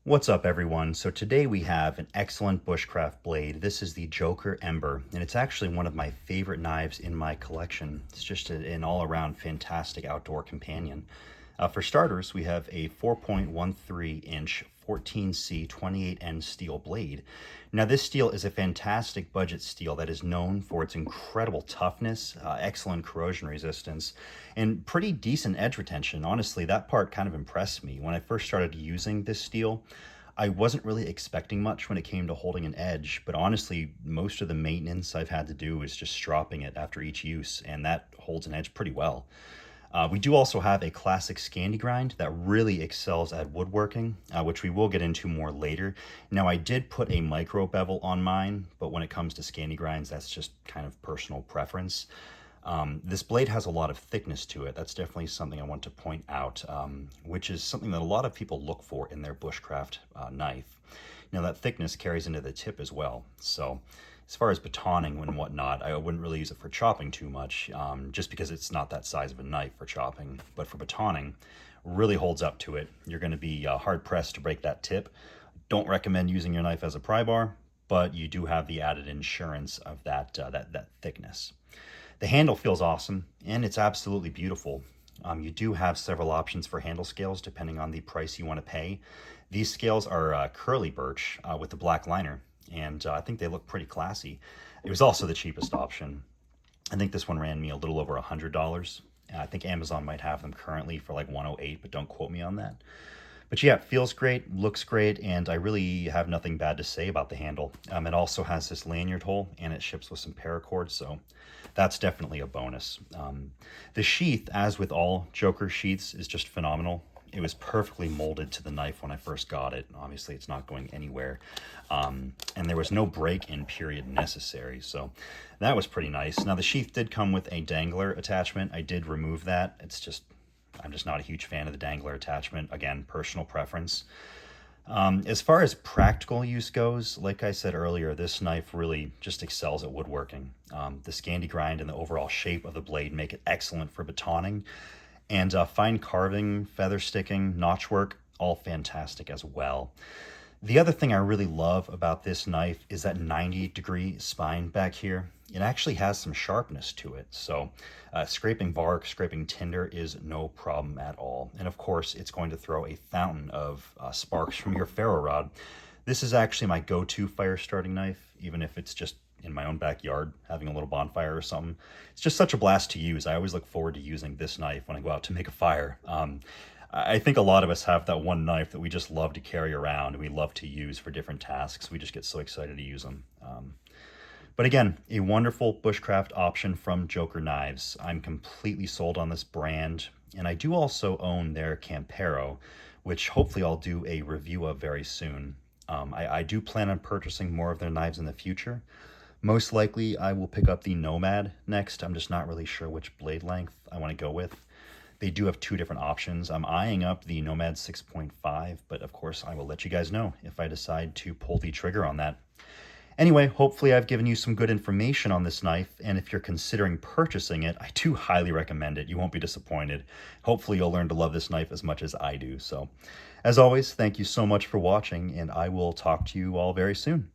What's up, everyone? So today we have an excellent bushcraft blade. This is the Joker Ember, and it's actually one of my favorite knives in my collection. It's just an all-around fantastic outdoor companion. For starters, we have a 4.13-inch 14C 28N steel blade. Now, this steel is a fantastic budget steel that is known for its incredible toughness, excellent corrosion resistance, and pretty decent edge retention. Honestly, that part kind of impressed me. When I first started using this steel, I wasn't really expecting much when it came to holding an edge, but honestly, most of the maintenance I've had to do is just stropping it after each use, and that holds an edge pretty well. We do also have a classic Scandi grind that really excels at woodworking, which we will get into more later. Now, I did put a micro bevel on mine, but when it comes to Scandi grinds, that's just kind of personal preference. This blade has a lot of thickness to it. That's definitely something I want to point out, which is something that a lot of people look for in their bushcraft knife. Now, that thickness carries into the tip as well. So as far as batoning and whatnot, I wouldn't really use it for chopping too much, just because it's not that size of a knife for chopping. But for batoning, really holds up to it. You're going to be hard-pressed to break that tip. Don't recommend using your knife as a pry bar, but you do have the added insurance of that thickness. The handle feels awesome, and it's absolutely beautiful. You do have several options for handle scales depending on the price you want to pay. These scales are curly birch with the black liner, and I think they look pretty classy. It was also the cheapest option. I think this one ran me a little over $100. I think Amazon might have them currently for like 108, but don't quote me on that. But yeah, it feels great, looks great, and I really have nothing bad to say about the handle. It also has this lanyard hole, and it ships with some paracord, so that's definitely a bonus. The sheath, as with all Joker sheaths, is just phenomenal. It was perfectly molded to the knife when I first got it. Obviously, it's not going anywhere. And there was no break-in period necessary, so that was pretty nice. Now, the sheath did come with a dangler attachment. I did remove that. I'm just not a huge fan of the dangler attachment. Again, personal preference. As far as practical use goes, like I said earlier, this knife really just excels at woodworking. The Scandi grind and the overall shape of the blade make it excellent for batoning. And fine carving, feather sticking, notch work, all fantastic as well. The other thing I really love about this knife is that 90-degree spine back here. It actually has some sharpness to it, so scraping bark, scraping tinder is no problem at all. And of course, it's going to throw a fountain of sparks from your ferro rod. This is actually my go-to fire starting knife, even if it's just in my own backyard, having a little bonfire or something. It's just such a blast to use. I always look forward to using this knife when I go out to make a fire. I think a lot of us have that one knife that we just love to carry around and we love to use for different tasks. We just get so excited to use them. But again, a wonderful bushcraft option from Joker Knives. I'm completely sold on this brand, and I do also own their Campero, which hopefully I'll do a review of very soon. I do plan on purchasing more of their knives in the future. Most likely, I will pick up the Nomad next. I'm just not really sure which blade length I want to go with. They do have two different options. I'm eyeing up the Nomad 6.5, but of course, I will let you guys know if I decide to pull the trigger on that. Anyway, hopefully I've given you some good information on this knife, and if you're considering purchasing it, I do highly recommend it. You won't be disappointed. Hopefully you'll learn to love this knife as much as I do. So, as always, thank you so much for watching, and I will talk to you all very soon.